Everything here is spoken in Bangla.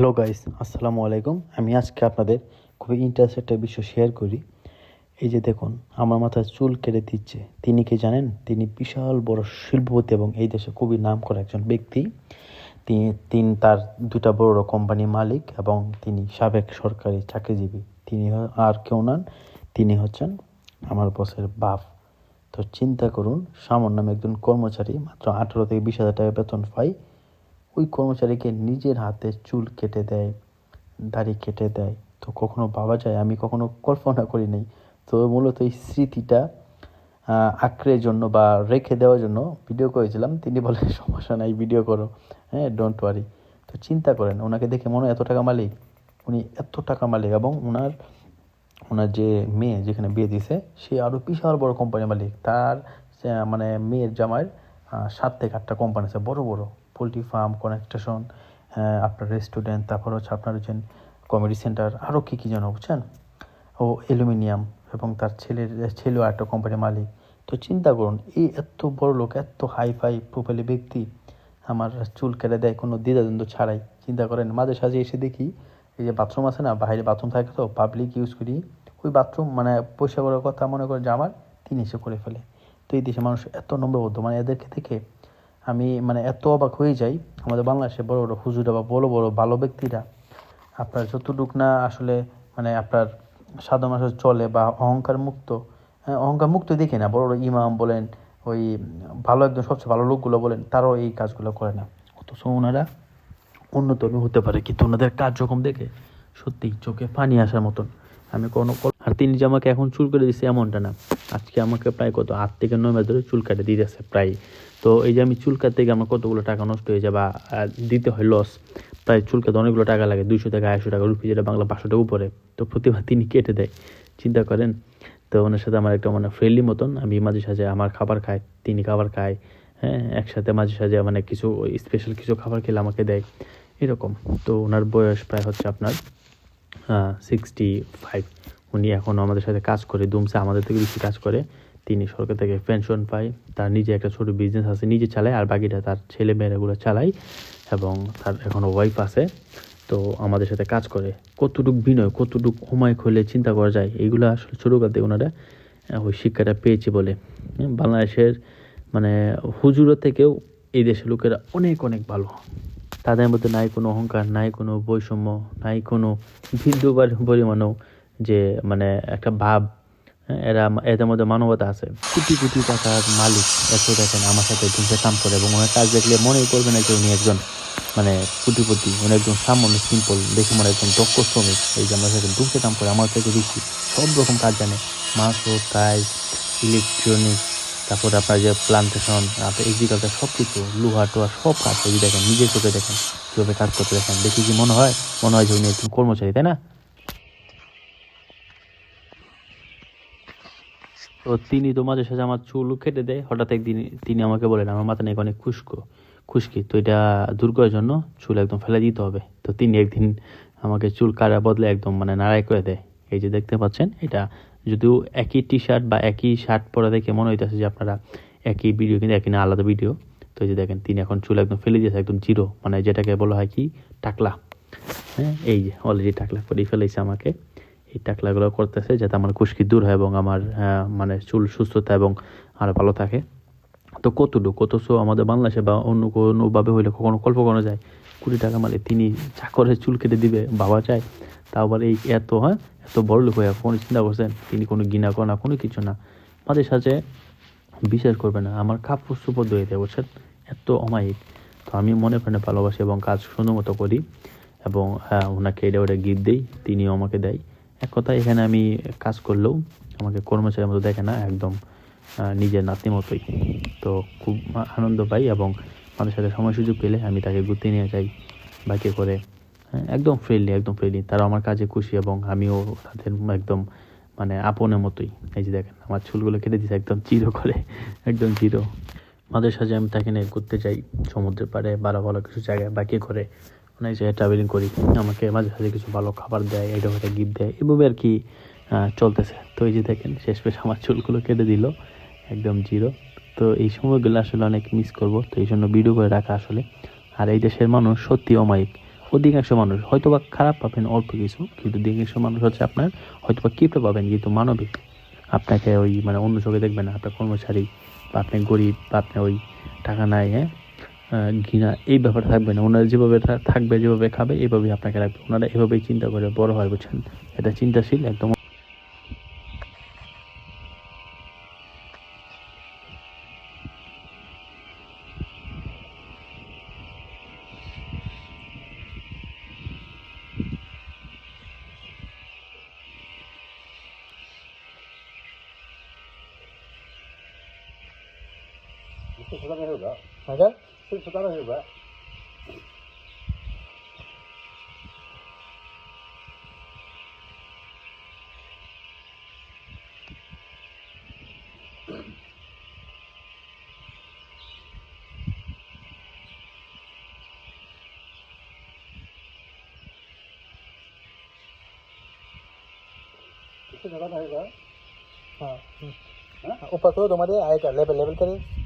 হ্যালো গাইস, আসসালামু আলাইকুম। আমি আজকে আপনাদের খুবই ইন্টারেস্টেড একটা বিষয় শেয়ার করি। এই যে দেখুন, আমার মাথায় চুল কেটে দিচ্ছে। তিনি কি জানেন? তিনি বিশাল বড় শিল্পপতি এবং এই দেশে খুবই নামকরা একজন ব্যক্তি। তিনি তিনি তার দুটা বড় বড় কোম্পানির মালিক এবং তিনি সাবেক সরকারি চাকরিজীবী। তিনি আর কেউ নন, তিনি হচ্ছেন আমার বসের বাপ। তো চিন্তা করুন, সামান্য নামে একজন কর্মচারী মাত্র 18 থেকে 20 হাজার টাকা বেতন পায়। ওই কর্মচারীকে নিজের হাতে চুল কেটে দেয়, দাড়ি কেটে দেয়। তো কখনো ভাবা যায়? আমি কখনো কল্পনা করি নাই। তো মূলত এই স্মৃতিটা আঁকড়ের জন্য বা রেখে দেওয়ার জন্য ভিডিও করেছিলাম। তিনি বলে সমস্যা নাই, ভিডিও করো, হ্যাঁ, ডোন্ট ওয়ারি। তো চিন্তা করেন, ওনাকে দেখে মনে হয় এত টাকা মালিক। উনি এত টাকা মালিক এবং ওনার ওনার যে মেয়ে যেখানে বিয়ে দিছে সে আরও বিশাল বড় কোম্পানির মালিক। তার মানে মেয়ের জামাইয়ের 7 থেকে 8টা কোম্পানি আছে, বড় বড় পোলট্রি ফার্ম, কনস্ট্রাকশন, আপনার রেস্টুরেন্ট, তারপর হচ্ছে আপনার হচ্ছেন কমেডি সেন্টার, আরও কী যেন বুঝছেন, ও অ্যালুমিনিয়াম। এবং তার ছেলেও একটা কোম্পানির মালিক। তো চিন্তা করুন, এই এত বড় লোক, এত হাই ফাই প্রোফাইলি ব্যক্তি আমার চুল কেটে দেয় কোনো দ্বিধাদ্বন্দ্ব ছাড়াই। চিন্তা করেন, মাঝে সাঝে এসে দেখি এই যে বাথরুম আছে না, বাইরে বাথরুম থাকে, তো পাবলিক ইউজ করি, ওই বাথরুম মানে পয়সা করার কথা মনে করে যে আমার, তিনি এসে করে ফেলে। তো এই দেশে মানুষ এত নম্রবদ্ধ, মানে এদেরকে দেখে আমি মানে এত অবাক হয়ে যাই। আমাদের বাংলাদেশে বড় বড় হুজুরা বা বড় বড় ভালো ব্যক্তিরা আপনার যতটুক না আসলে মানে আপনার সাধারণ মানুষ চলে বা অহংকার মুক্ত, অহংকার মুক্ত দেখি না, বড় বড় ইমাম বলেন, ওই ভালো একদম সবচেয়ে ভালো লোকগুলো বলেন, তারাও এই কাজগুলো করে না। অথচ ওনারা উন্নত হতে পারে, কিন্তু ওনাদের কার্যক্রম দেখে সত্যি চোখে পানি আসার মতন। আমি আর তিনি যে আমাকে এখন চুল কেটে দিচ্ছে এমনটা না। আজকে আমাকে প্রায় 8 থেকে 9 মাস ধরে চুল কেটে দিতেছে প্রায়। তো এই যে আমি চুল কাটতে গিয়ে আমার কতগুলো টাকা নষ্ট হয়ে যায় বা দিতে হয় লস। প্রায় চুল কাটতে অনেকগুলো টাকা লাগে, 200 থেকে 250 টাকা রুপি, যেটা বাংলা 500 টাকা উপরে। তো প্রতিবার তিনি কেটে দেয়, চিন্তা করেন। তো ওনার সাথে আমার একটা মানে ফ্রেন্ডলি মতন, আমি মাঝে সাঝে আমার খাবার খাই, তিনি খাবার খায়, হ্যাঁ, একসাথে মাঝে সাঝে মানে কিছু স্পেশাল কিছু খাবার খেলে আমাকে দেয়, এরকম। তো ওনার বয়স প্রায় হচ্ছে আপনার 65। উনি এখনও আমাদের সাথে কাজ করে, দুমসে আমাদের থেকে বেশি কাজ করে। তিনি সরকার থেকে পেনশন পায়, তার নিজে একটা ছোটো বিজনেস আছে, নিজে চালায়, আর বাকিটা তার ছেলে মেয়েরাগুলো চালায়। এবং তার এখনও ওয়াইফ আছে। তো আমাদের সাথে কাজ করে। কতটুক বিনয়, কতটুক অমায়িক হলে চিন্তা করা যায়। এইগুলো আসলে ছোটোকালে ওনারা ওই শিক্ষাটা পেয়েছে বলে। বাংলাদেশের মানে হুজুরের থেকেও এই দেশের লোকেরা অনেক অনেক ভালো। তাদের মধ্যে নাই কোনো অহংকার, নাই কোনো বৈষম্য, নাই কোনো বিন্দু পরিমাণও যে মানে একটা ভাব। এদের মধ্যে মানবতা আছে। কোটি কোটি টাকার মালিক এত দেখেন আমার সাথে ধুমসে কাম করে, এবং ওনার কাজ দেখলে মনেই করবে না যে উনি একজন মানে কোটিপতি। উনি একজন সামান্য সিম্পল দেখে মনে একজন দক্ষ শ্রমিক। এই যে আমার সাথে ধুমসে কাম করে, আমার থেকে বেশি সব রকম কাজ জানে। মাছও, টাইস, ইলেকট্রনিক্স, তারপর আপনার যে প্লান্টেশন, আপনার এগ্রিকালচার, সব কিছু, লোহা টোহা সব কাজ যদি দেখেন, নিজের চোখে দেখেন কীভাবে কাজ করতে, দেখেন দেখি কি মনে হয়? মনে হয় যে উনি একজন কর্মচারী, তাই না? তো তিনি তো মাঝে সাঝে আমার চুল কেটে দেয়। হঠাৎ একদিন তিনি আমাকে বলেন আমার মাথা নাকি অনেক খুশকি, তো এটা দূর করার জন্য চুল একদম ফেলে দিতে হবে। তো তিনি একদিন আমাকে চুল কাটার বদলে একদম মানে নাড়াই করে দেয়। এই যে দেখতে পাচ্ছেন, এটা যদিও একই টি শার্ট বা একই শার্ট পরা দেখে মনে হইতেছে যে আপনারা একই ভিডিও, কিন্তু একই না, আলাদা ভিডিও। তো এই যে দেখেন, তিনি এখন চুল একদম ফেলে দিয়েছে, একদম জিরো, মানে যেটাকে বলা হয় কি টাকলা। হ্যাঁ, এই যে অলরেডি টাকলা করে ফেলেছে আমাকে। এই টাকলাগুলো করতেছে যাতে আমার খুশকি দূর হয় এবং আমার মানে চুল সুস্থতা এবং আরও ভালো থাকে। তো কতশো আমাদের বাংলাদেশে বা অন্য কোনোভাবে হইলে কখনো কল্প করা যায়? কোটি টাকা মালিক, তিনি চাকরের চুল কেটে দিবে, ভাবা যায়? তাও আবার এই এত বড় লোক হয়ে কোনো চিন্তা করছেন? তিনি কোনো ঘৃণা করে না, কোনো কিছু না। আমাদের সাথে বিশ্বাস করবে না, আমার কাপড় চোপড় ধুয়ে দেয়, বুঝছেন? এত অমায়িক। তো আমি মনে প্রাণে ভালোবাসি এবং কাজ সুন্দর মতো করি, এবং ওনাকে এটা ওটা গিফট দিই, তিনিও আমাকে দেয়। এক কথা, এখানে আমি কাজ করলেও আমাকে কর্মচারীর মতো দেখে না, একদম নিজের নাতির মতোই। তো খুব আনন্দ পাই, এবং মানুষের সাথে সময় সুযোগ পেলে আমি তাকে ঘুরতে নিয়ে যাই বাইকে করে। একদম ফ্রেন্ডলি, তারা আমার কাজে খুশি এবং আমিও তাদের একদম মানে আপনের মতোই। এই যে দেখেন, আমার চুলগুলো কেটে দিয়েছে একদম জিরো করে, একদম জিরো। মাঝে সাঝে আমি তাকে নিয়ে ঘুরতে যাই সমুদ্রের পাড়ে, ভালো ভালো কিছু জায়গায় বাইকে করে অনেক জায়গায় ট্রাভেলিং করি। আমাকে মাঝে সাঝে কিছু ভালো খাবার দেয়, এটা ওটা গিফট দেয়, এভাবে আর কি চলতেছে। তো এই যে দেখেন, শেষমেশ আমার চুলগুলো কেটে দিল একদম জিরো। তো এই সময়গুলো আসলে অনেক মিস করব, তো এই জন্য ভিডিও করে রাখা আসলে। আর এই দেশের মানুষ সত্যি অমায়িক, অধিকাংশ মানুষ হয়তো বা খারাপ পাবেন অল্প কিছু, কিন্তু অধিকাংশ মানুষ হচ্ছে আপনার হয়তো বা কিপটা পাবেন কিন্তু মানবিক। আপনাকে ওই মানে অন্য চোখে দেখবেন না, আপনার কর্মচারী বা আপনি গরিব বা আপনি ওই টাকা নাই, হ্যাঁ, ঘৃণা এই ব্যাপারটা থাকবে না। ওনারা যেভাবে থাকবে, যেভাবে খাবে, এইভাবেই আপনাকে রাখবে। ওনারা এভাবেই চিন্তা করে বড় হয়, বুঝছেন? এটা চিন্তাশীল একদম। हाँ ऊपर करो, तुम्हारे आएगा लेवल लेवल करे।